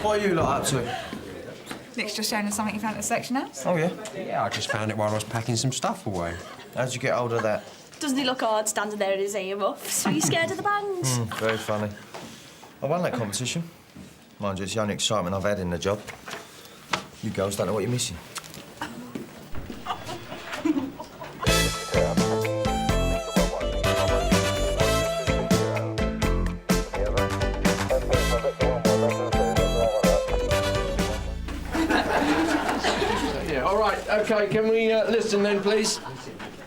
What are you lot up to? Nick's just showing us something he found at the section house. Oh, yeah? Yeah, I just found it while I was packing some stuff away. How'd you get hold of that? Doesn't he look odd standing there in his earmuffs? Are you scared of the bands? Very funny. I won that competition. Mind you, it's the only excitement I've had in the job. You girls don't know what you're missing. Yeah, all right, OK, can we listen then, please?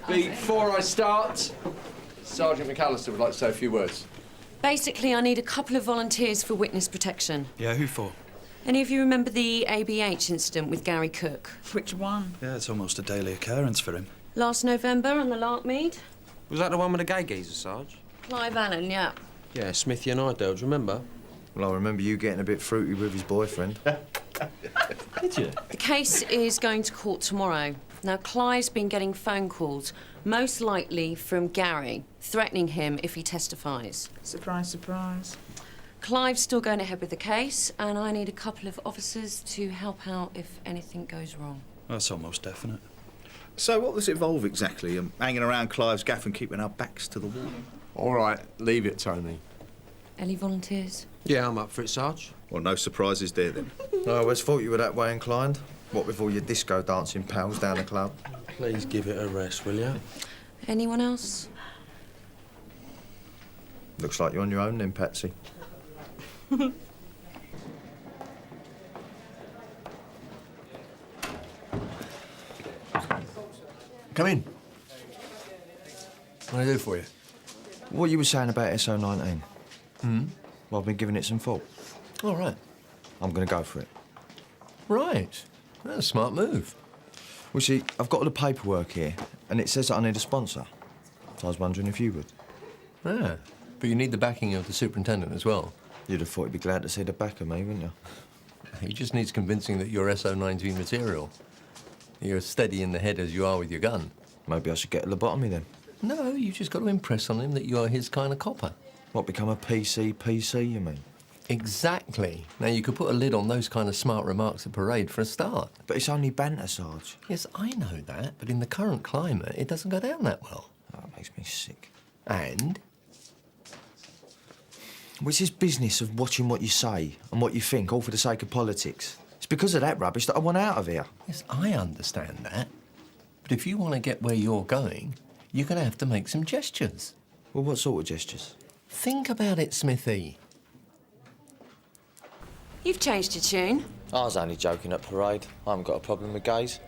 Before I start, Sergeant McAllister would like to say a few words. Basically, I need a couple of volunteers for witness protection. Yeah, who for? Any of you remember the ABH incident with Gary Cook? Which one? Yeah, it's almost a daily occurrence for him. Last November on the Larkmead? Was that the one with the gay geezer, Sarge? Clive Allen, yeah. Yeah, Smithy and I, Dales, remember? Well, I remember you getting a bit fruity with his boyfriend. Did you? The case is going to court tomorrow. Now, Clive's been getting phone calls, most likely from Gary, threatening him if he testifies. Surprise, surprise. Clive's still going ahead with the case, and I need a couple of officers to help out if anything goes wrong. That's almost definite. So what does it involve exactly? Hanging around Clive's gaff and keeping our backs to the wall? All right, leave it, Tony. Any volunteers? Yeah, I'm up for it, Sarge. Well, no surprises there, then. I always thought you were that way inclined. What with all your disco dancing pals down the club? Please give it a rest, will you? Anyone else? Looks like you're on your own then, Patsy. Come in. What can I do for you? What you were saying about SO19? Well, I've been giving it some thought. All right. I'm going to go for it. Right. That's a smart move. Well, see, I've got all the paperwork here, and it says that I need a sponsor. So I was wondering if you would. Yeah. But you need the backing of the superintendent as well. You'd have thought he'd be glad to see the back of me, wouldn't you? He just needs convincing that you're SO19 material. You're as steady in the head as you are with your gun. Maybe I should get a lobotomy then. No, you just got to impress on him that you're his kind of copper. What, become a PC, you mean? Exactly. Now, you could put a lid on those kind of smart remarks at parade for a start. But it's only banter, Sarge. Yes, I know that, but in the current climate, it doesn't go down that well. Oh, it makes me sick. And? Well, it's this business of watching what you say and what you think, all for the sake of politics. It's because of that rubbish that I want out of here. Yes, I understand that. But if you want to get where you're going, you're going to have to make some gestures. Well, what sort of gestures? Think about it, Smithy. You've changed your tune. I was only joking at parade. I haven't got a problem with gays.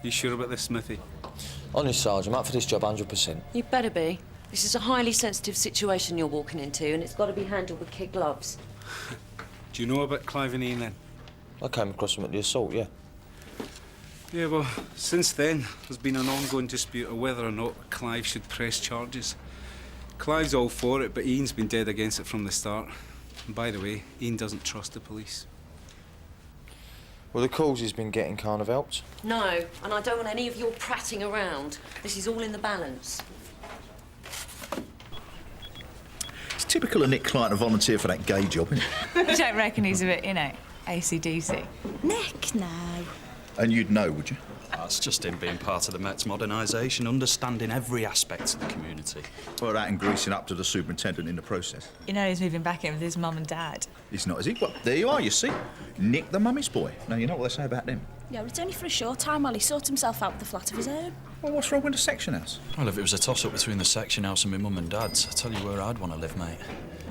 You sure about this, Smithy? Honest, Sarge, I'm up for this job 100%. You better be. This is a highly sensitive situation you're walking into, and it's got to be handled with kid gloves. Do you know about Clive and Ian, then? I came across them at the assault, yeah. Yeah, well, since then, there's been an ongoing dispute of whether or not Clive should press charges. Clive's all for it, but Ian's been dead against it from the start. And by the way, Ian doesn't trust the police. Well, the calls he's been getting kind of helped. No, and I don't want any of your prattling around. This is all in the balance. It's typical of Nick Klein to volunteer for that gay job, isn't it? You don't reckon he's a bit, AC/DC? Nick, no. And you'd know, would you? That's just him being part of the Met's modernisation, understanding every aspect of the community. Well, that and greasing up to the superintendent in the process. You know he's moving back in with his mum and dad. He's not, is he? Well, there you are, you see. Nick the mummy's boy. Now, you know what they say about them. Yeah, but it's only for a short time while he sorts himself out with a flat of his own. Well, what's wrong with the section house? Well, if it was a toss-up between the section house and my mum and dad's, I tell you where I'd want to live, mate.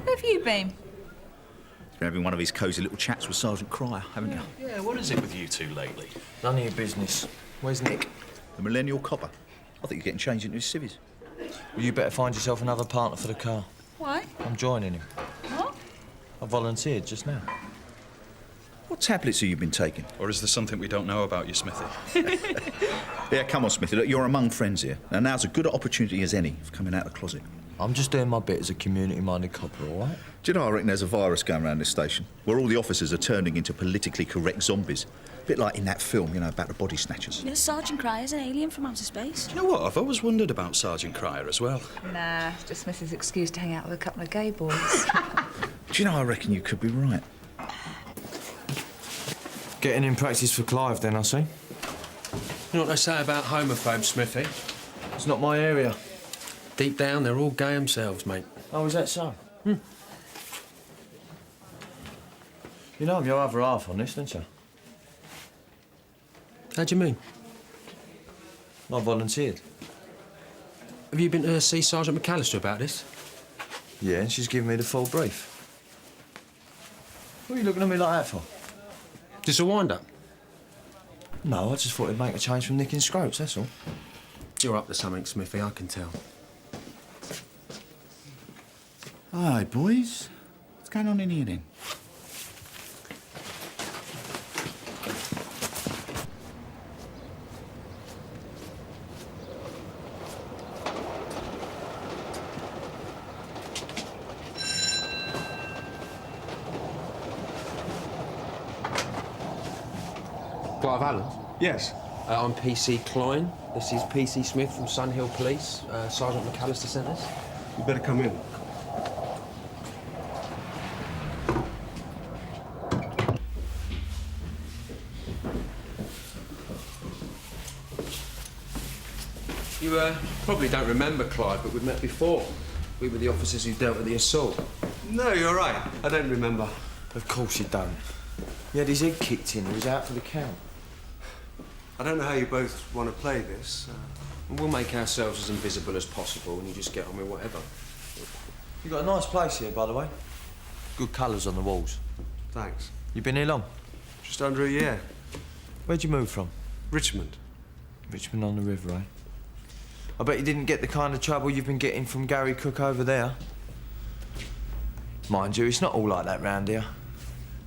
Where have you been? You've been having one of his cosy little chats with Sergeant Cryer, haven't you? Yeah, what is it with you two lately? None of your business. Where's Nick? The millennial copper. I think he's getting changed into his civvies. Well, you better find yourself another partner for the car. Why? I'm joining him. What? I volunteered just now. What tablets have you been taking? Or is there something we don't know about you, Smithy? Yeah, come on, Smithy. Look, you're among friends here. Now, now's as good an opportunity as any of coming out of the closet. I'm just doing my bit as a community-minded copper, all right? Do you know, I reckon there's a virus going around this station where all the officers are turning into politically correct zombies. A bit like in that film, you know, about the body snatchers. You know, Sergeant Cryer's an alien from outer space. You know what? I've always wondered about Sergeant Cryer as well. Nah, it's just Mrs. excuse to hang out with a couple of gay boys. Do you know, I reckon you could be right. Getting in practice for Clive, then, I see. You know what they say about homophobes, Smithy? It's not my area. Deep down, they're all gay themselves, mate. Oh, is that so? You know I'm your other half on this, don't you? How do you mean? I volunteered. Have you been to see Sergeant McAllister about this? Yeah, and she's given me the full brief. What are you looking at me like that for? Just a wind-up? No, I just thought it'd make a change from nicking scroats, that's all. You're up to something, Smithy, I can tell. Hi, boys. What's going on in here, then? Clive Allen? Yes. I'm PC Klein. This is PC Smith from Sun Hill Police. Sergeant McAllister sent us. You better come in. You probably don't remember Clive, but we've met before. We were the officers who dealt with the assault. No, you're right. I don't remember. Of course you don't. He had his head kicked in, he was out for the count. I don't know how you both want to play this. We'll make ourselves as invisible as possible and you just get on with whatever. You've got a nice place here, by the way. Good colours on the walls. Thanks. You been here long? Just under a year. Where'd you move from? Richmond. Richmond on the river, eh? I bet you didn't get the kind of trouble you've been getting from Gary Cook over there. Mind you, it's not all like that round here.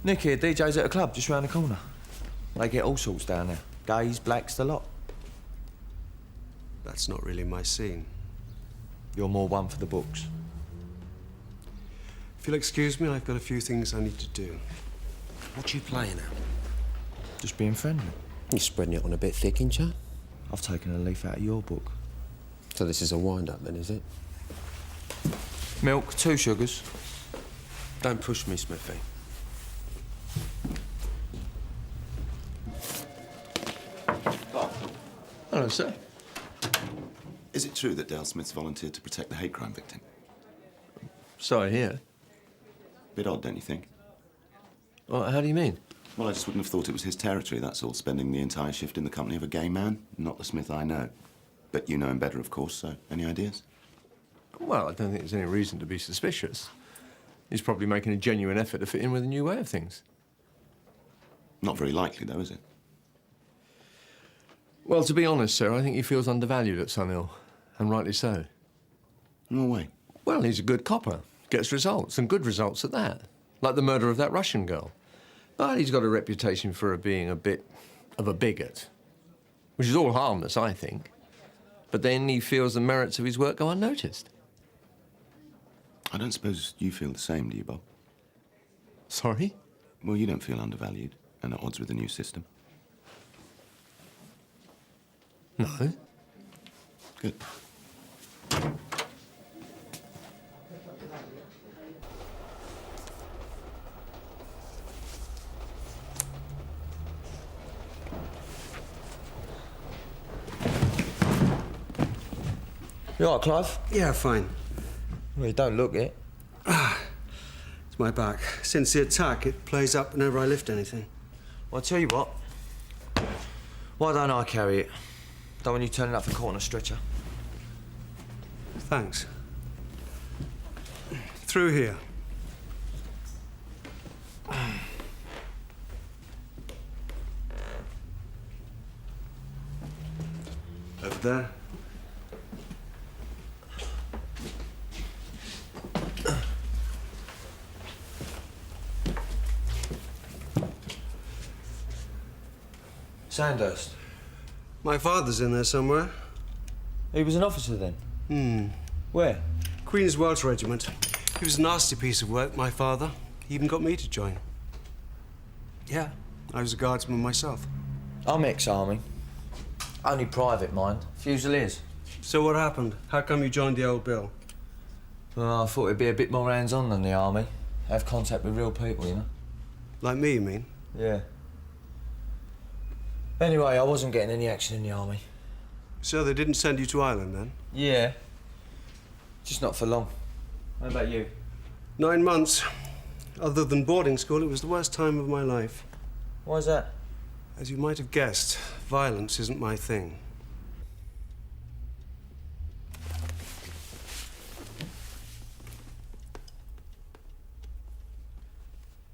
Nick here, DJ's at a club just round the corner. They get all sorts down there. Gays, blacks, the lot. That's not really my scene. You're more one for the books. If you'll excuse me, I've got a few things I need to do. What you playing at? Just being friendly. You're spreading it on a bit thick, ain't you? I've taken a leaf out of your book. So this is a wind-up then, is it? Milk, 2 sugars. Don't push me, Smithy. Hello, sir. Is it true that Dale Smith's volunteered to protect the hate crime victim? Sorry, here. Bit odd, don't you think? Well, how do you mean? Well, I just wouldn't have thought it was his territory, that's all, spending the entire shift in the company of a gay man. Not the Smith I know. But you know him better, of course, so any ideas? Well, I don't think there's any reason to be suspicious. He's probably making a genuine effort to fit in with a new way of things. Not very likely, though, is it? Well, to be honest, sir, I think he feels undervalued at Sunhill, and rightly so. No way. Well, he's a good copper. Gets results, and good results at that. Like the murder of that Russian girl. But he's got a reputation for being a bit of a bigot. Which is all harmless, I think. But then he feels the merits of his work go unnoticed. I don't suppose you feel the same, do you, Bob? Sorry? Well, you don't feel undervalued and at odds with the new system. No. Good. You all right, Clive? Yeah, fine. Well, you don't look it. It's my back. Since the attack, it plays up whenever I lift anything. Well, I'll tell you what. Why don't I carry it? Don't want you turning up for court on a stretcher. Thanks. Through here. Over there. Sandhurst. My father's in there somewhere. He was an officer then? Where? Queen's Welsh Regiment. He was a nasty piece of work, my father. He even got me to join. Yeah, I was a guardsman myself. I'm ex-army. Only private, mind. Fusiliers. So what happened? How come you joined the old Bill? Well, I thought it'd be a bit more hands-on than the army. Have contact with real people, you know? Like me, you mean? Yeah. Anyway, I wasn't getting any action in the army. So they didn't send you to Ireland, then? Yeah. Just not for long. How about you? 9 months. Other than boarding school, it was the worst time of my life. Why's that? As you might have guessed, violence isn't my thing.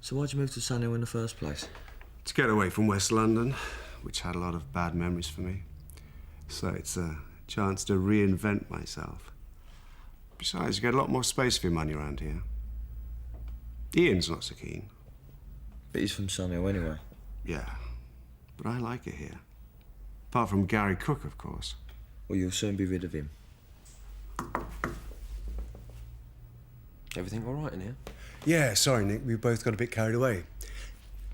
So why'd you move to Sunhill in the first place? To get away from West London, which had a lot of bad memories for me. So it's a chance to reinvent myself. Besides, you get a lot more space for your money around here. Ian's not so keen. But he's from Sunhill anyway. Yeah, but I like it here. Apart from Gary Cook, of course. Well, you'll soon be rid of him. Everything all right in here? Yeah, sorry, Nick. We both got a bit carried away.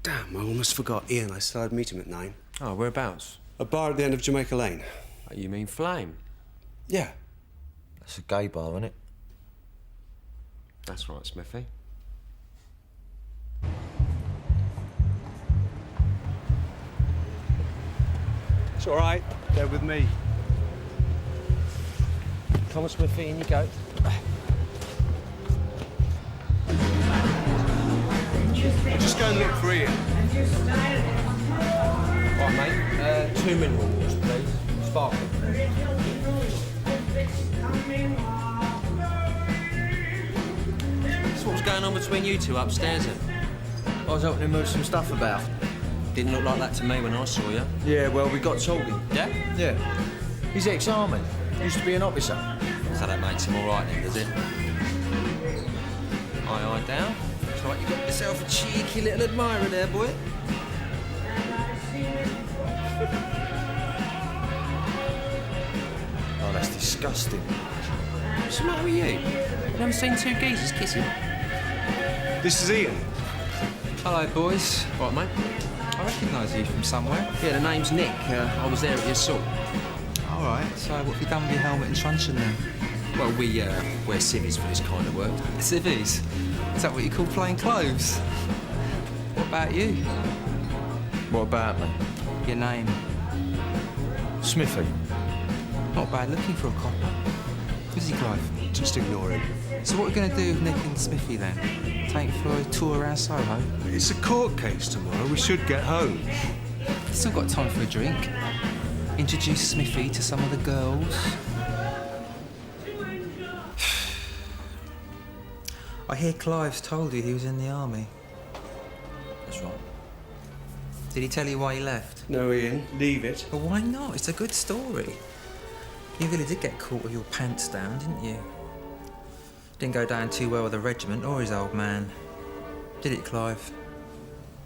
Damn, I almost forgot. Ian, I still had to meet him at 9. Oh, whereabouts? A bar at the end of Jamaica Lane. Oh, you mean Flame? Yeah. That's a gay bar, isn't it? That's right, Smithy. It's all right. They're with me. Come on, Smithy, in you go. Just go and look for Ian. Right, mate. 2 mineral waters, please. Sparkling. So what's going on between you two upstairs, then? I was helping him move some stuff about. Didn't look like that to me when I saw you. Yeah, well, we got talking. Yeah? Yeah. He's ex-army. Used to be an officer. So that makes him all right then, does it? Aye, down. Looks like you got yourself a cheeky little admirer there, boy. Oh, that's disgusting. What's the matter with you? You never seen two geezers kissing? This is Ian. Hello, boys. Right, mate. I recognise you from somewhere. Yeah, the name's Nick. I was there at the assault. All right. So what have you done with your helmet and truncheon then? Well, we wear civvies for this kind of work. Civvies? Is that what you call plain clothes? What about you? What about me? Your name? Smithy. Not bad looking for a copper. Is he, Clive? Just ignore him. So what are we going to do with Nick and Smithy then? Take for a tour around Soho? It's a court case tomorrow. We should get home. Still got time for a drink. Introduce Smithy to some of the girls. I hear Clive's told you he was in the army. That's right. Did he tell you why he left? No, Ian. Leave it. But why not? It's a good story. You really did get caught with your pants down, didn't you? Didn't go down too well with the regiment or his old man. Did it, Clive?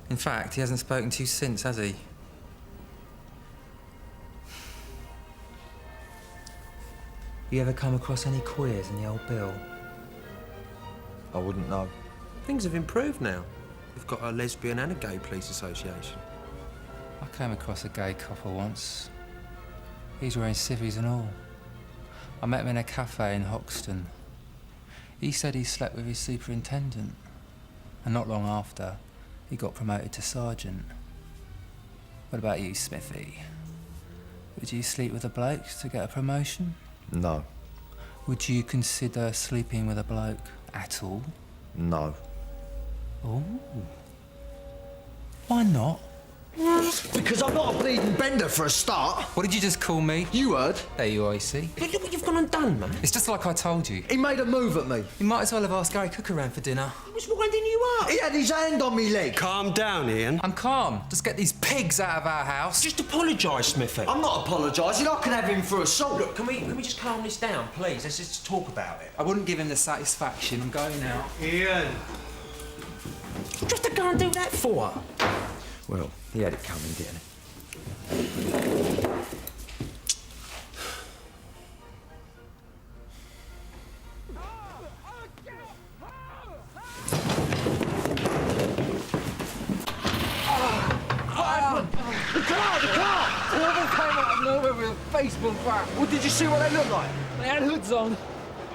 In fact, he hasn't spoken to you since, has he? You ever come across any queers in the old bill? I wouldn't know. Things have improved now. We've got a lesbian and a gay police association. I came across a gay copper once. He's wearing civvies and all. I met him in a cafe in Hoxton. He said he slept with his superintendent. And not long after, he got promoted to sergeant. What about you, Smithy? Would you sleep with a bloke to get a promotion? No. Would you consider sleeping with a bloke at all? No. Oh. Why not? Because I'm not a bleeding bender for a start. What did you just call me? You heard. There you are, you see. Look what you've gone and done, man. It's just like I told you. He made a move at me. You might as well have asked Gary Cook around for dinner. He was winding you up. He had his hand on me leg. Calm down, Ian. I'm calm. Just get these pigs out of our house. Just apologise, Smithy. I'm not apologising. I can have him for assault. Look, can we just calm this down, please? Let's just talk about it. I wouldn't give him the satisfaction. I'm going out. Ian. Just to go and do that for? Well, he had it coming, didn't he? The car! Two of them came out of nowhere with a baseball bat. Well, did you see what they looked like? They had hoods on.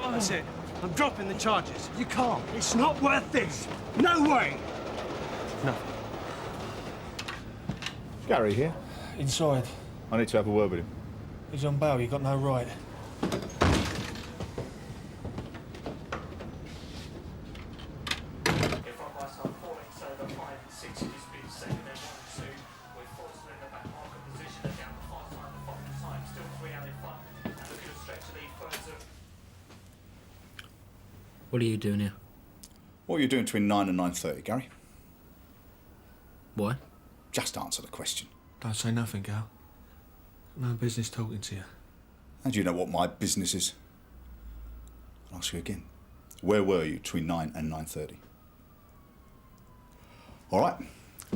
That's it. I'm dropping the charges. You can't. It's not worth this. No way. Gary here. Inside. I need to have a word with him. He's on bail. You got no right. What are you doing here? What are you doing between 9 and 9:30, Gary? Why? Just answer the question. Don't say nothing, Gal. No business talking to you. How do you know what my business is? I'll ask you again. Where were you between 9 and 9:30? All right,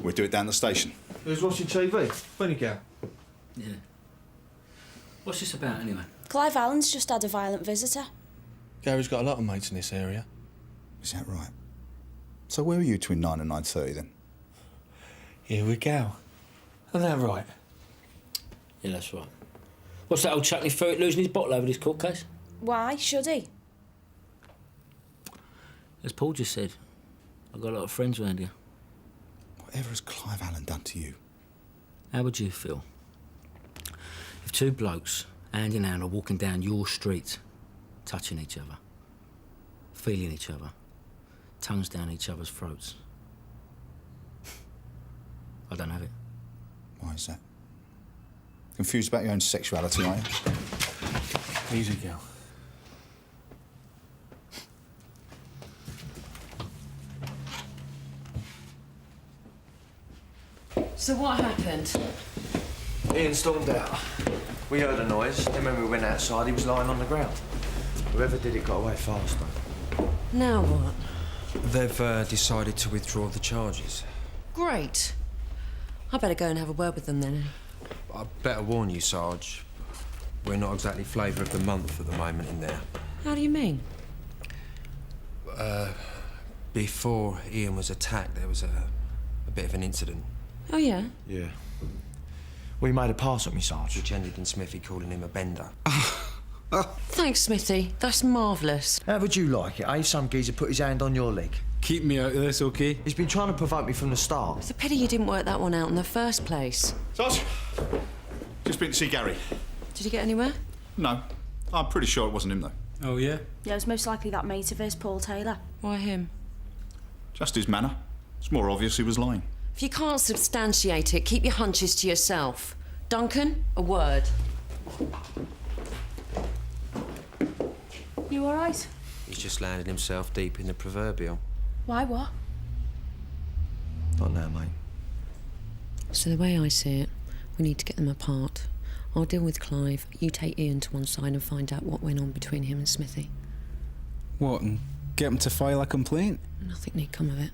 we'll do it down the station. Who's watching TV? Funny, Gal. Yeah. What's this about, anyway? Clive Allen's just had a violent visitor. Gary's got a lot of mates in this area. Is that right? So where were you between 9 and 9:30 then? Here we go. Isn't that right? Yeah, that's right. What's that old chuckling ferret losing his bottle over this court case? Why should he? As Paul just said, I've got a lot of friends around here. Whatever has Clive Allen done to you? How would you feel if two blokes, hand in hand, are walking down your street, touching each other, feeling each other, tongues down each other's throats? I don't have it. Why is that? Confused about your own sexuality, aren't you? Easy, Gal. So what happened? Ian stormed out. We heard a noise, then when we went outside, he was lying on the ground. Whoever did it got away fast, though. Now what? They've decided to withdraw the charges. Great. I better go and have a word with them then. I better warn you, Sarge. We're not exactly flavour of the month at the moment in there. How do you mean? Before Ian was attacked, there was a bit of an incident. Oh, yeah? Yeah. We made a pass at me, Sarge. Which ended in Smithy calling him a bender. Thanks, Smithy. That's marvellous. How would you like it, eh? Some geezer put his hand on your leg. Keep me out of this, OK? He's been trying to provoke me from the start. It's a pity you didn't work that one out in the first place. Sarge, just been to see Gary. Did you get anywhere? No, I'm pretty sure it wasn't him, though. Oh, yeah? Yeah, it was most likely that mate of his, Paul Taylor. Why him? Just his manner. It's more obvious he was lying. If you can't substantiate it, keep your hunches to yourself. Duncan, a word. You all right? He's just landed himself deep in the proverbial. Why, what? Not now, mate. So the way I see it, we need to get them apart. I'll deal with Clive. You take Ian to one side and find out what went on between him and Smithy. What, and get him to file a complaint? Nothing need come of it.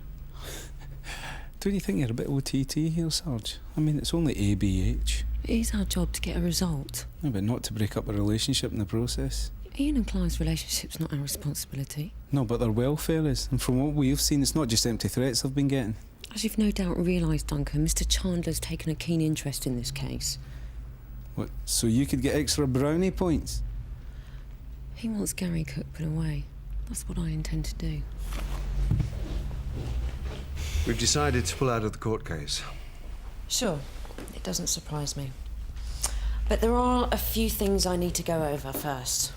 Don't you think you're a bit OTT here, Sarge? I mean, it's only ABH. It is our job to get a result. No, but not to break up a relationship in the process. Ian and Clive's relationship's not our responsibility. No, but their welfare is. And from what we've seen, it's not just empty threats they've been getting. As you've no doubt realised, Duncan, Mr. Chandler's taken a keen interest in this case. What, so you could get extra brownie points? He wants Gary Cook put away. That's what I intend to do. We've decided to pull out of the court case. Sure. It doesn't surprise me. But there are a few things I need to go over first.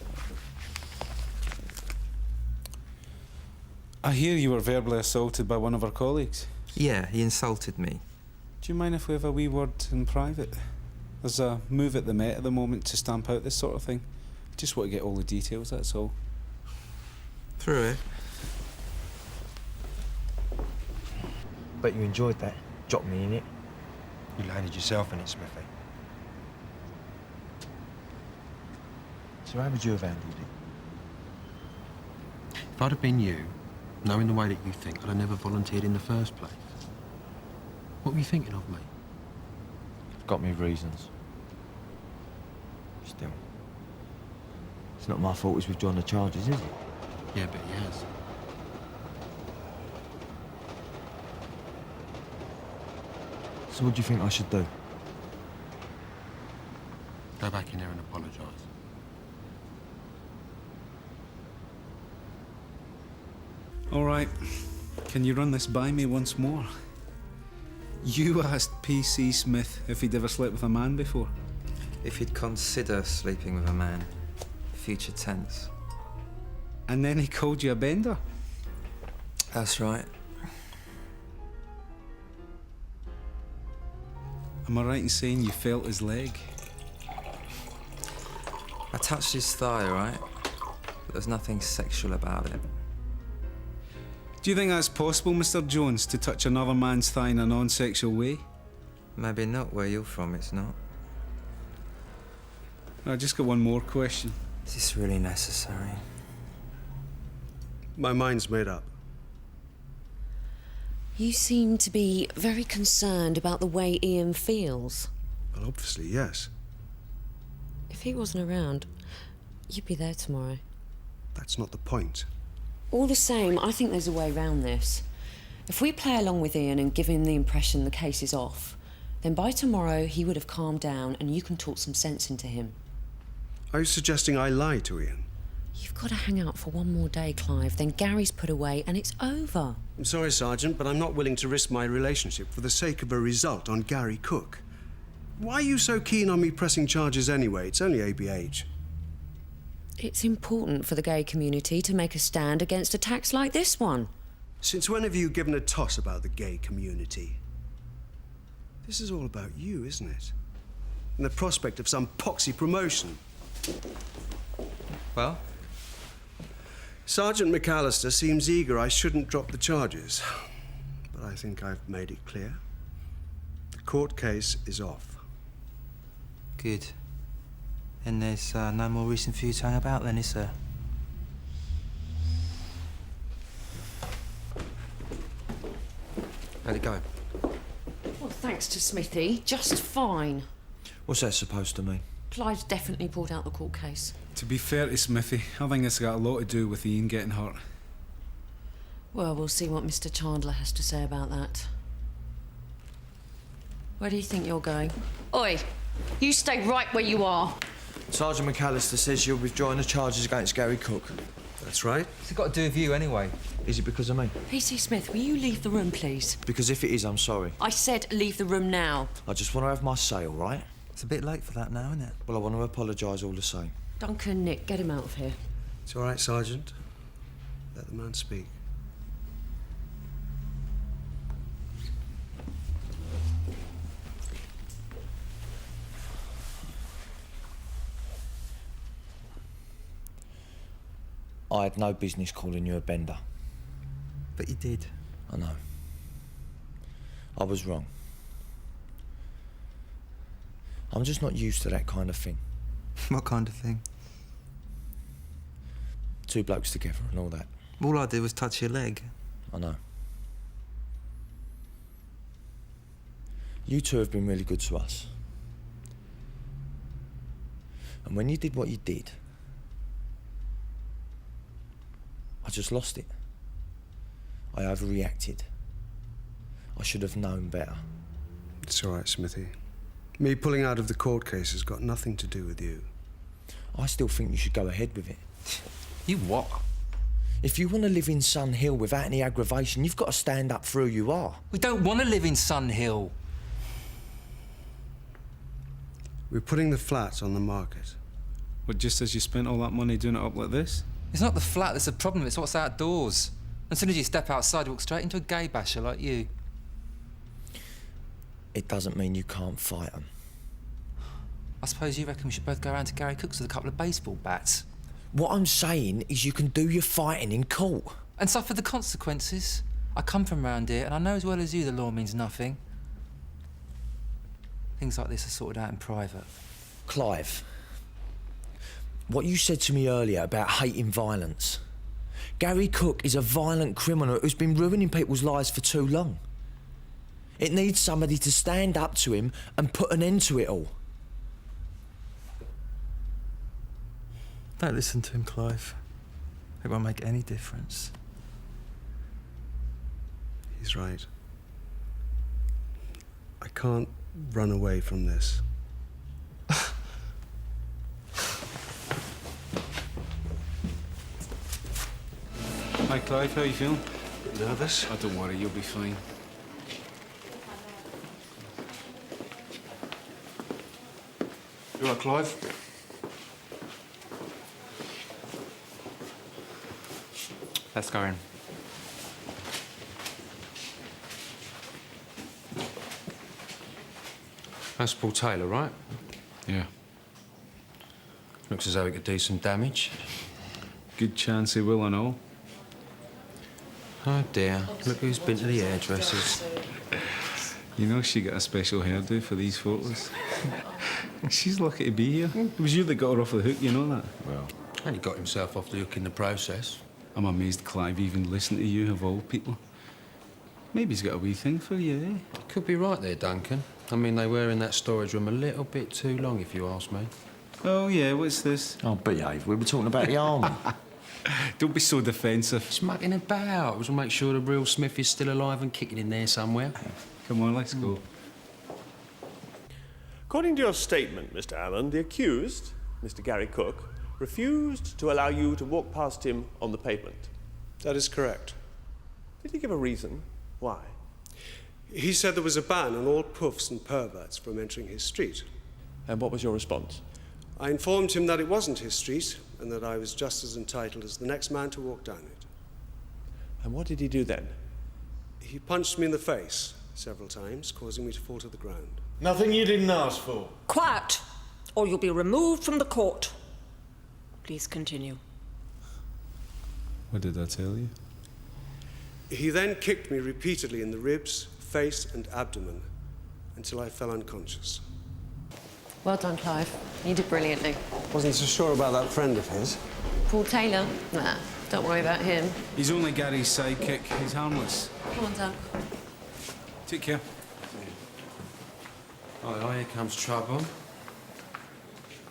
I hear you were verbally assaulted by one of our colleagues. Yeah, he insulted me. Do you mind if we have a wee word in private? There's a move at the Met at the moment to stamp out this sort of thing. Just want to get all the details, that's all. Through it. Bet you enjoyed that. Dropped me in it. You landed yourself in it, Smithy. So how would you have handled it? If I'd have been you, knowing the way that you think, I'd have never volunteered in the first place. What were you thinking of, mate? I've got me reasons. Still. It's not my fault he's withdrawn the charges, is it? Yeah, but he has. So what do you think I should do? Go back in there and apologise. All right. Can you run this by me once more? You asked PC Smith if he'd ever slept with a man before. If he'd consider sleeping with a man. Future tense. And then he called you a bender? That's right. Am I right in saying you felt his leg? I touched his thigh, right? But there's nothing sexual about it. Do you think that's possible, Mr. Jones, to touch another man's thigh in a non-sexual way? Maybe not where you're from, it's not. I just got one more question. Is this really necessary? My mind's made up. You seem to be very concerned about the way Ian feels. Well, obviously, yes. If he wasn't around, you'd be there tomorrow. That's not the point. All the same, I think there's a way round this. If we play along with Ian and give him the impression the case is off, then by tomorrow he would have calmed down and you can talk some sense into him. Are you suggesting I lie to Ian? You've got to hang out for one more day, Clive, then Gary's put away and it's over. I'm sorry, Sergeant, but I'm not willing to risk my relationship for the sake of a result on Gary Cook. Why are you so keen on me pressing charges anyway? It's only ABH. It's important for the gay community to make a stand against attacks like this one. Since when have you given a toss about the gay community? This is all about you, isn't it? And the prospect of some poxy promotion. Well? Sergeant McAllister seems eager I shouldn't drop the charges. But I think I've made it clear. The court case is off. Good. And there's no more reason for you to hang about then, is there? How'd it go? Well, thanks to Smithy, just fine. What's that supposed to mean? Clive's definitely pulled out the court case. To be fair to Smithy, I think it's got a lot to do with Ian getting hurt. Well, we'll see what Mr. Chandler has to say about that. Where do you think you're going? Oi! You stay right where you are. Sergeant McAllister says you're withdrawing the charges against Gary Cook. That's right. What's it got to do with you anyway? Is it because of me? PC Smith, will you leave the room, please? Because if it is, I'm sorry. I said leave the room now. I just want to have my say, all right? It's a bit late for that now, isn't it? Well, I want to apologise all the same. Duncan, Nick, get him out of here. It's all right, Sergeant. Let the man speak. I had no business calling you a bender. But you did. I know. I was wrong. I'm just not used to that kind of thing. What kind of thing? Two blokes together and all that. All I did was touch your leg. I know. You two have been really good to us. And when you did what you did, I just lost it. I overreacted. I should have known better. It's all right, Smithy. Me pulling out of the court case has got nothing to do with you. I still think you should go ahead with it. You what? If you want to live in Sun Hill without any aggravation, you've got to stand up for who you are. We don't want to live in Sun Hill. We're putting the flat on the market. What, just as you spent all that money doing it up like this? It's not the flat that's the problem, it's what's outdoors. As soon as you step outside, you walk straight into a gay basher like you. It doesn't mean you can't fight them. I suppose you reckon we should both go around to Gary Cook's with a couple of baseball bats. What I'm saying is you can do your fighting in court. And suffer the consequences. I come from round here, and I know as well as you the law means nothing. Things like this are sorted out in private. Clive, what you said to me earlier about hating violence. Gary Cook is a violent criminal who's been ruining people's lives for too long. It needs somebody to stand up to him and put an end to it all. Don't listen to him, Clive. It won't make any difference. He's right. I can't run away from this. Hi, Clive. How are you feeling? Nervous? Oh, don't worry. You'll be fine. You all right, Clive? Let's go in. That's Paul Taylor, right? Yeah. Looks as though he could do some damage. Good chance he will and all. Oh dear, look who's been to the hairdressers. You know she got a special hairdo for these photos. She's lucky to be here. It was you that got her off the hook, you know that? Well, and he got himself off the hook in the process. I'm amazed Clive even listened to you, of all people. Maybe he's got a wee thing for you, eh? Could be right there, Duncan. I mean, they were in that storage room a little bit too long, if you ask me. Oh, yeah, what's this? Oh, behave. We were talking about the army. Don't be so defensive. It's mucking about. It was to make sure the real Smith is still alive and kicking in there somewhere. Come on, let's go. According to your statement, Mr. Allen, the accused, Mr. Gary Cook, refused to allow you to walk past him on the pavement. That is correct. Did he give a reason? Why? He said there was a ban on all puffs and perverts from entering his street. And what was your response? I informed him that it wasn't his street and that I was just as entitled as the next man to walk down it. And what did he do then? He punched me in the face several times, causing me to fall to the ground. Nothing you didn't ask for. Quiet, or you'll be removed from the court. Please continue. What did I tell you? He then kicked me repeatedly in the ribs, face and abdomen until I fell unconscious. Well done, Clive. You did brilliantly. Wasn't so sure about that friend of his. Paul Taylor? Nah, don't worry about him. He's only Gary's sidekick. He's harmless. Come on, Dunk. Take care. Oh, here comes trouble.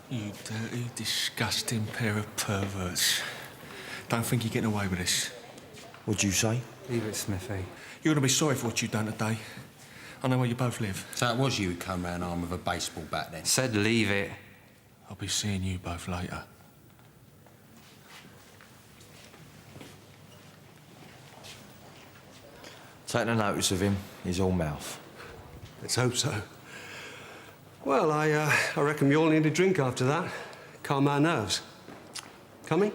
You dirty, disgusting pair of perverts. Don't think you're getting away with this. What'd you say? Leave it, Smithy. You're gonna be sorry for what you've done today. I know where you both live. So it was you who come round armed with a baseball bat then? Said leave it. I'll be seeing you both later. Take no notice of him. He's all mouth. Let's hope so. Well, I reckon we all need a drink after that. Calm our nerves. Coming?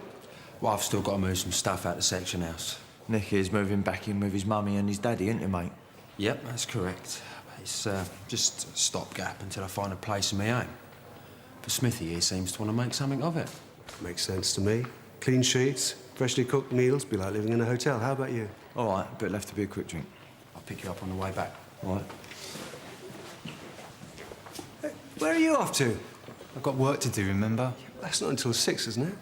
Well, I've still got to move some stuff out the section house. Nick is moving back in with his mummy and his daddy, ain't you, mate? Yep, that's correct. It's just a stopgap until I find a place of my own. But Smithy here seems to want to make something of it. Makes sense to me. Clean sheets, freshly cooked meals, be like living in a hotel. How about you? All right, but left to be a quick drink. I'll pick you up on the way back. All right. Hey, where are you off to? I've got work to do, remember? That's not until 6, isn't it?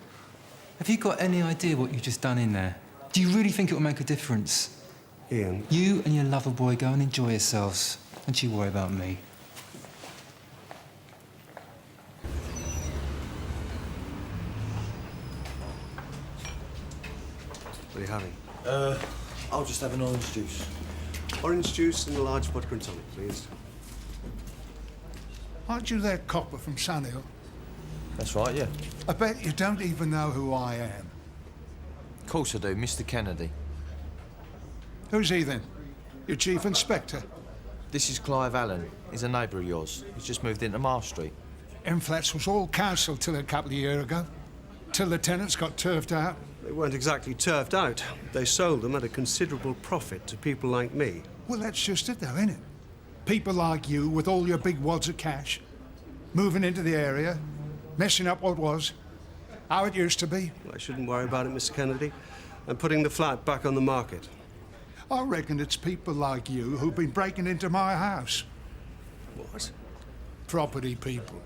Have you got any idea what you've just done in there? Do you really think it will make a difference? Ian. You and your lover boy go and enjoy yourselves. Don't you worry about me. What are you having? I'll just have an orange juice. Orange juice and a large vodka and tonic, please. Aren't you that copper from Sunhill? That's right, yeah. I bet you don't even know who I am. Of course I do, Mr. Kennedy. Who's he then? Your chief inspector? This is Clive Allen. He's a neighbour of yours. He's just moved into Mar Street. Them flats was all council till a couple of years ago. Till the tenants got turfed out. They weren't exactly turfed out. They sold them at a considerable profit to people like me. Well, that's just it, though, isn't it? People like you with all your big wads of cash, moving into the area, messing up what was, how it used to be. Well, I shouldn't worry about it, Mr. Kennedy. I'm putting the flat back on the market. I reckon it's people like you who've been breaking into my house. What? Property people.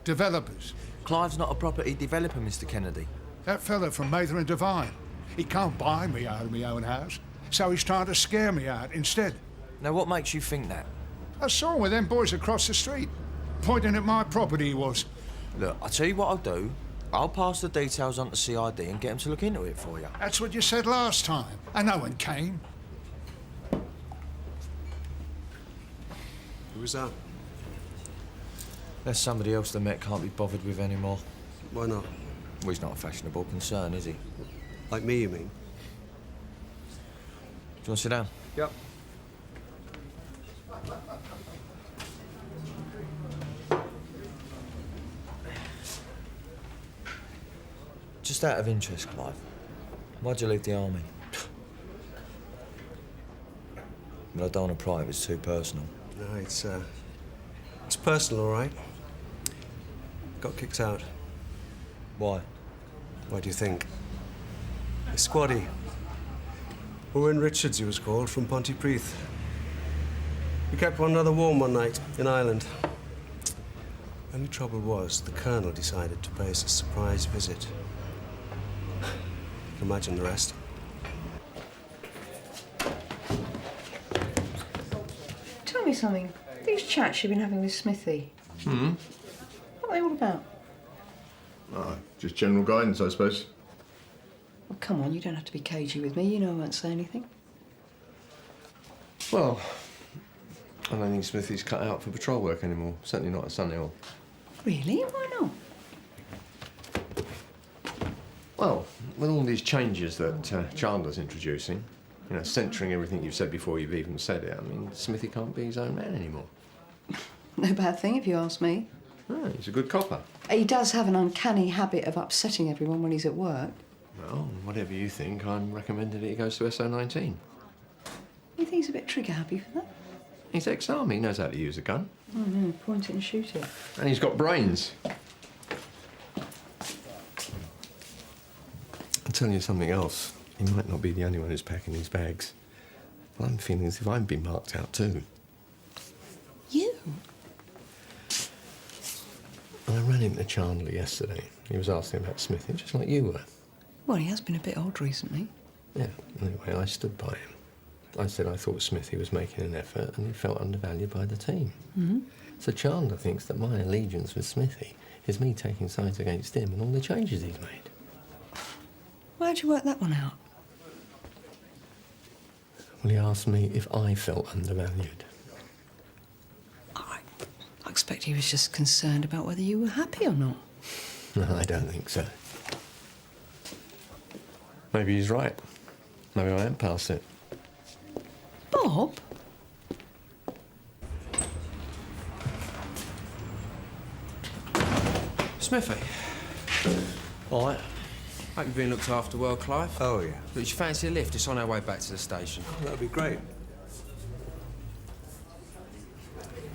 Developers. Clive's not a property developer, Mr. Kennedy. That fella from Mather and Devine. He can't buy me out of my own house, so he's trying to scare me out instead. Now, what makes you think that? I saw him with them boys across the street, pointing at my property he was. Look, I'll tell you what I'll do. I'll pass the details on to CID and get them to look into it for you. That's what you said last time, and no one came. Who was that? There's somebody else the Met can't be bothered with anymore. Why not? Well, he's not a fashionable concern, is he? Like me, you mean? Do you want to sit down? Yep. Just out of interest, Clive, why'd you leave the army? But I don't want to pry if it's too personal. No, it's personal, all right. Got kicked out. Why? Why do you think? A squaddy. Owen Richards, he was called, from Pontypridd. We kept one another warm one night in Ireland. Only trouble was, the Colonel decided to pay us a surprise visit. You can imagine the rest. Tell me something. These chats you've been having with Smithy, Hmm? what are they all about? Oh, just general guidance, I suppose. Well, come on, you don't have to be cagey with me. You know I won't say anything. Well, I don't think Smithy's cut out for patrol work anymore. Certainly not at Sunhill. Really? Why not? Well, with all these changes that Chandler's introducing, you know, censoring everything you've said before you've even said it, I mean, Smithy can't be his own man anymore. No bad thing, if you ask me. Oh, he's a good copper. He does have an uncanny habit of upsetting everyone when he's at work. Well, whatever you think, I'm recommending that he goes to SO19. You think he's a bit trigger-happy for that? He's ex-army, he knows how to use a gun. Oh, no, point it and shoot it. And he's got brains. I'll tell you something else. He might not be the only one who's packing these bags. But I'm feeling as if I've been marked out too. You? I ran into Chandler yesterday. He was asking about Smithy, just like you were. Well, he has been a bit odd recently. Yeah, anyway, I stood by him. I said I thought Smithy was making an effort and he felt undervalued by the team. Mm-hmm. So Chandler thinks that my allegiance with Smithy is me taking sides against him and all the changes he's made. Why'd you work that one out? Well, he asked me if I felt undervalued. I expect he was just concerned about whether you were happy or not. No, I don't think so. Maybe he's right. Maybe I am past it. Bob? Smithy. All right. Hope you've been looked after well, Clive. Oh, yeah. But you fancy a lift? It's on our way back to the station. Oh, that'd be great.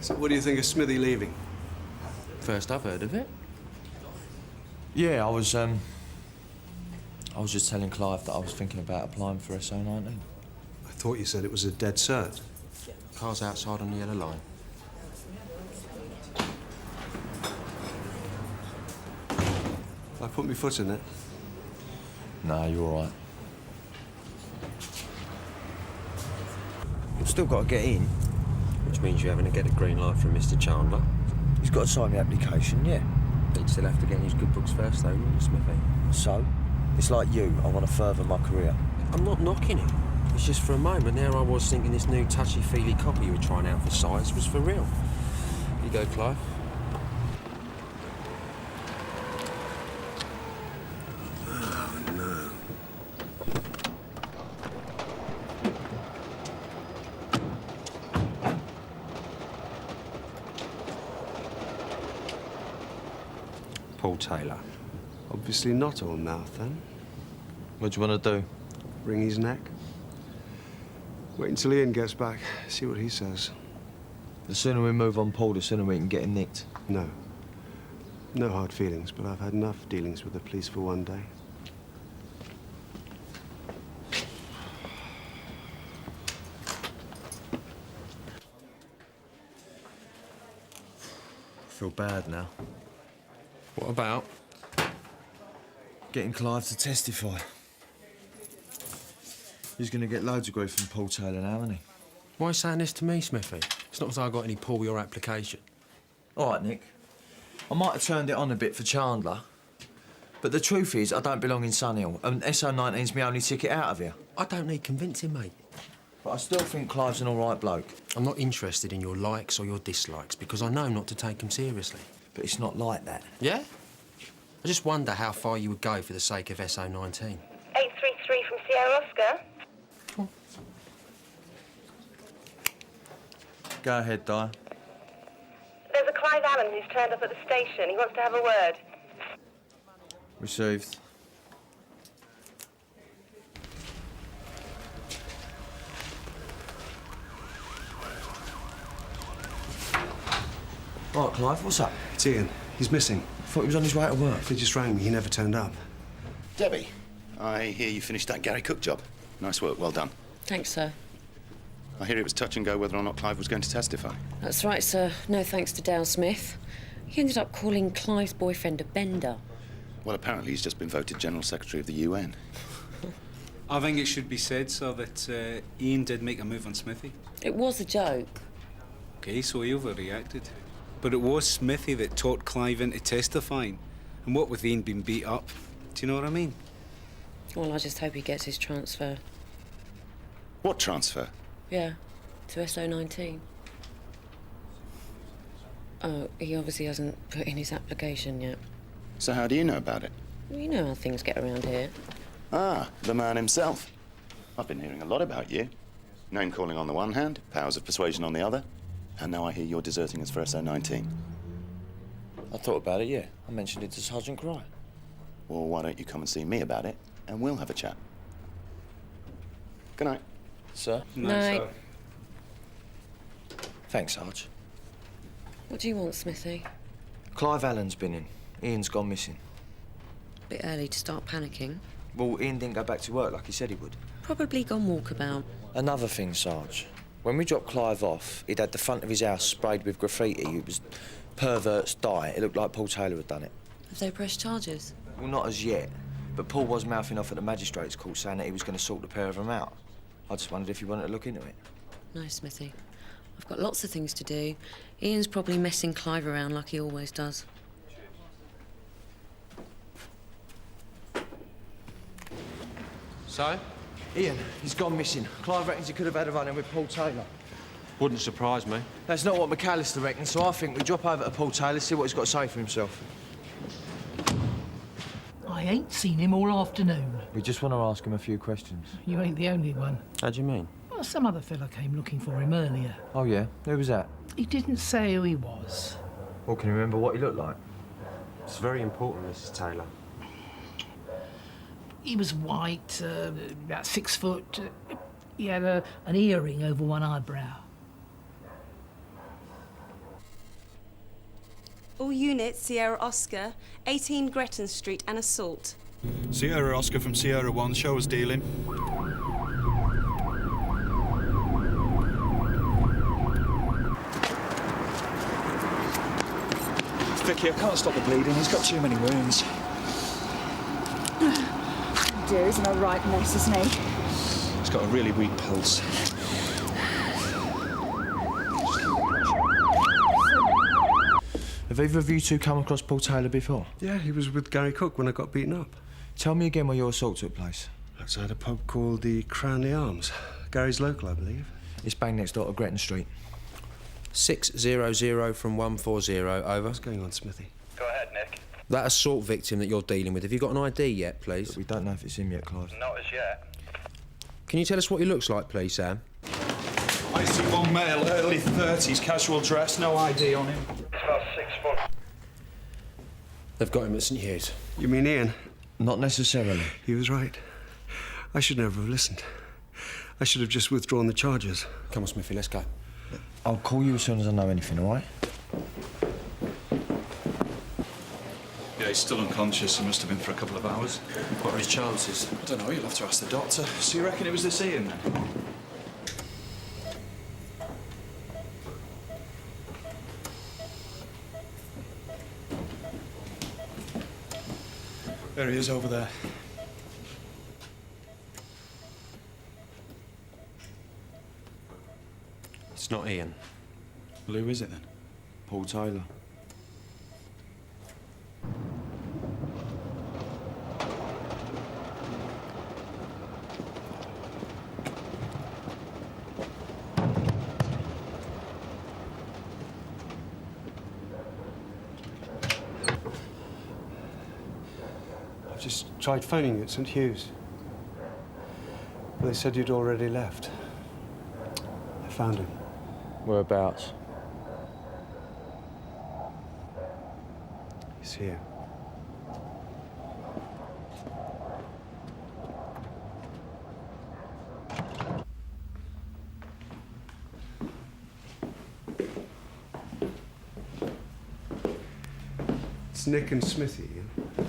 So what do you think of Smithy leaving? First I've heard of it. Yeah, I was just telling Clive that I was thinking about applying for SO19. I thought you said it was a dead cert. Car's outside on the yellow line. I put my foot in it. No, you're all right. I've still got to get in. Which means you're having to get a green light from Mr. Chandler. He's got to sign the application, yeah. But you'd still have to get in his good books first, though, wouldn't you, Smithy? So? It's like you. I want to further my career. I'm not knocking it. It's just for a moment there I was thinking this new touchy-feely copy you were trying out for size was for real. You go, Clive. Oh, no. Paul Taylor. Obviously not all mouth, then. What do you want to do? Wring his neck. Wait until Ian gets back, see what he says. The sooner we move on Paul, the sooner we can get him nicked. No. No hard feelings, but I've had enough dealings with the police for one day. I feel bad now. What about? Getting Clive to testify. He's going to get loads of grief from Paul Taylor now, isn't he? Why saying this to me, Smithy? It's not as I got any Paul your application. All right, Nick. I might have turned it on a bit for Chandler, but the truth is I don't belong in Sunhill, and SO19's my only ticket out of here. I don't need convincing, mate. But I still think Clive's an all right bloke. I'm not interested in your likes or your dislikes, because I know not to take him seriously. But it's not like that. Yeah? I just wonder how far you would go for the sake of SO19. 833 from Sierra Oscar. Go ahead, Di. There's a Clive Allen who's turned up at the station. He wants to have a word. Received. Right, Clive, what's up? It's Ian. He's missing. I thought he was on his way to work. He just rang me. He never turned up. Debbie, I hear you finished that Gary Cook job. Nice work, well done. Thanks, sir. I hear it was touch and go whether or not Clive was going to testify. That's right, sir. No thanks to Dale Smith. He ended up calling Clive's boyfriend a bender. Well, apparently he's just been voted General Secretary of the UN. I think it should be said, sir, that Ian did make a move on Smithy. It was a joke. OK, so he overreacted. But it was Smithy that taught Clive into testifying. And what with Ian being beat up, do you know what I mean? Well, I just hope he gets his transfer. What transfer? Yeah, to SO19. Oh, he obviously hasn't put in his application yet. So how do you know about it? Well, you know how things get around here. Ah, the man himself. I've been hearing a lot about you. Name-calling on the one hand, powers of persuasion on the other. And now I hear you're deserting us for SO19. I thought about it, yeah. I mentioned it to Sergeant Cry. Well, why don't you come and see me about it, and we'll have a chat. Good night. Sir? Night. Sir. Thanks, Sarge. What do you want, Smithy? Clive Allen's been in. Ian's gone missing. Bit early to start panicking. Well, Ian didn't go back to work like he said he would. Probably gone walkabout. Another thing, Sarge. When we dropped Clive off, he'd had the front of his house sprayed with graffiti. It was perverts die. It looked like Paul Taylor had done it. Have they pressed charges? Well, not as yet. But Paul was mouthing off at the magistrate's court saying that he was going to sort the pair of them out. I just wondered if you wanted to look into it. No, Smithy. I've got lots of things to do. Ian's probably messing Clive around like he always does. So? Ian, he's gone missing. Clive reckons he could have had a run-in with Paul Taylor. Wouldn't surprise me. That's not what McAllister reckons, so I think we drop over to Paul Taylor, see what he's got to say for himself. I ain't seen him all afternoon. We just want to ask him a few questions. You ain't the only one. How do you mean? Well, some other fella came looking for him earlier. Oh, yeah? Who was that? He didn't say who he was. Well, can you remember what he looked like? It's very important, Mrs. Taylor. He was white, about 6 foot. He had an earring over one eyebrow. All units, Sierra Oscar, 18 Gretton Street, an assault. Sierra Oscar from Sierra 1, show us dealing. Vicky, I can't stop the bleeding. He's got too many wounds. Dear, he's in a right mess, isn't he? He's got a really weak pulse. Have either of you two come across Paul Taylor before? Yeah, he was with Gary Cook when I got beaten up. Tell me again where your assault took place. Outside a pub called the Cranley Arms. Gary's local, I believe. It's bang next door to Gretton Street. 600 from 140, over. What's going on, Smithy? Go ahead, Nick. That assault victim that you're dealing with, have you got an ID yet, please? But we don't know if it's him yet, Clive. Not as yet. Can you tell us what he looks like, please, Sam? IC1 male, early 30s, casual dress, no ID on him. He's about 6 foot. They've got him at St Hughes. You mean Ian? Not necessarily. He was right. I should never have listened. I should have just withdrawn the charges. Come on, Smithy, let's go. I'll call you as soon as I know anything, all right? Yeah, he's still unconscious. He must have been for a couple of hours. What are his chances? I don't know, you'll have to ask the doctor. So you reckon it was this Ian, then? There he is over there. It's not Ian. Well, who is it, then? Paul Taylor. I've just tried phoning you at St Hughes. But they said you'd already left. I found him. Whereabouts? He's here. It's Nick and Smithy, yeah?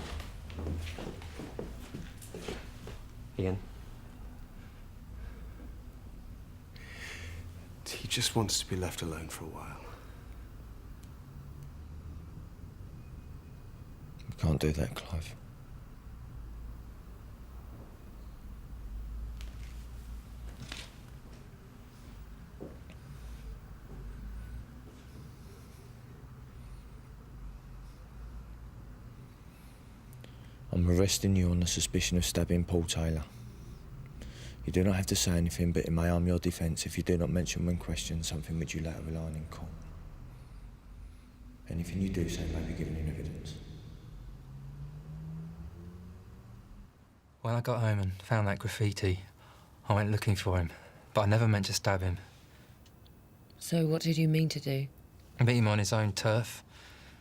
Ian? He just wants to be left alone for a while. You can't do that, Clive. I'm arresting you on the suspicion of stabbing Paul Taylor. You do not have to say anything, but it may harm your defence if you do not mention when questioned something which you later rely on in court. Anything you do say may be given in evidence. When I got home and found that graffiti, I went looking for him, but I never meant to stab him. So what did you mean to do? Beat him on his own turf.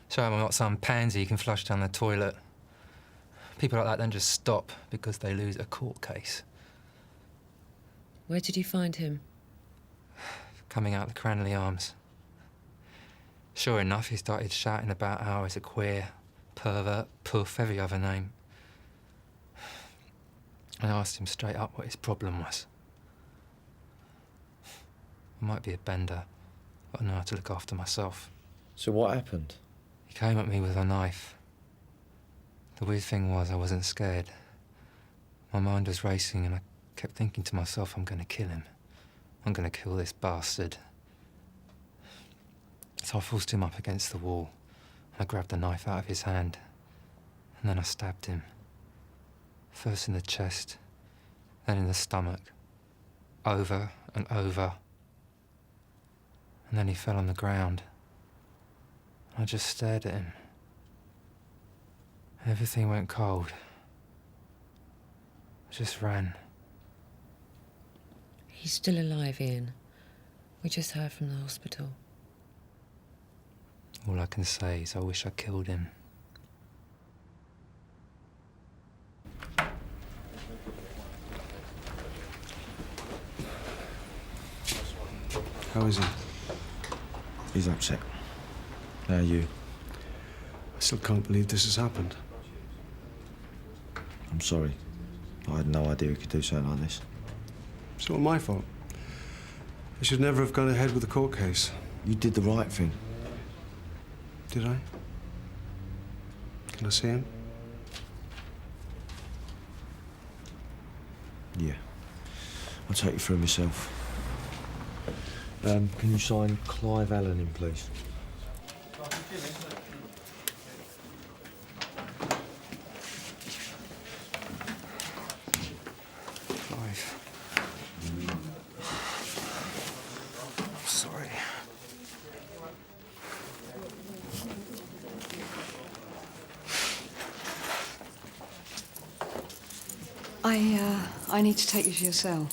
Show him I'm not some pansy you can flush down the toilet. People like that don't just stop because they lose a court case. Where did you find him? Coming out the Cranley Arms. Sure enough, he started shouting about how I was a queer, pervert, puff, every other name. I asked him straight up what his problem was. I might be a bender, but I know how to look after myself. So what happened? He came at me with a knife. The weird thing was I wasn't scared. My mind was racing and I kept thinking to myself, I'm going to kill him. I'm going to kill this bastard. So I forced him up against the wall. I grabbed the knife out of his hand and then I stabbed him. First in the chest, then in the stomach. Over and over. And then he fell on the ground. I just stared at him. Everything went cold. I just ran. He's still alive, Ian. We just heard from the hospital. All I can say is I wish I killed him. How is he? He's upset. How are you? I still can't believe this has happened. I'm sorry. I had no idea we could do something like this. It's not my fault. I should never have gone ahead with the court case. You did the right thing. Did I? Can I see him? Yeah. I'll take you through myself. Can you sign Clive Allen in, please? Clive. I'm sorry. I need to take you to your cell.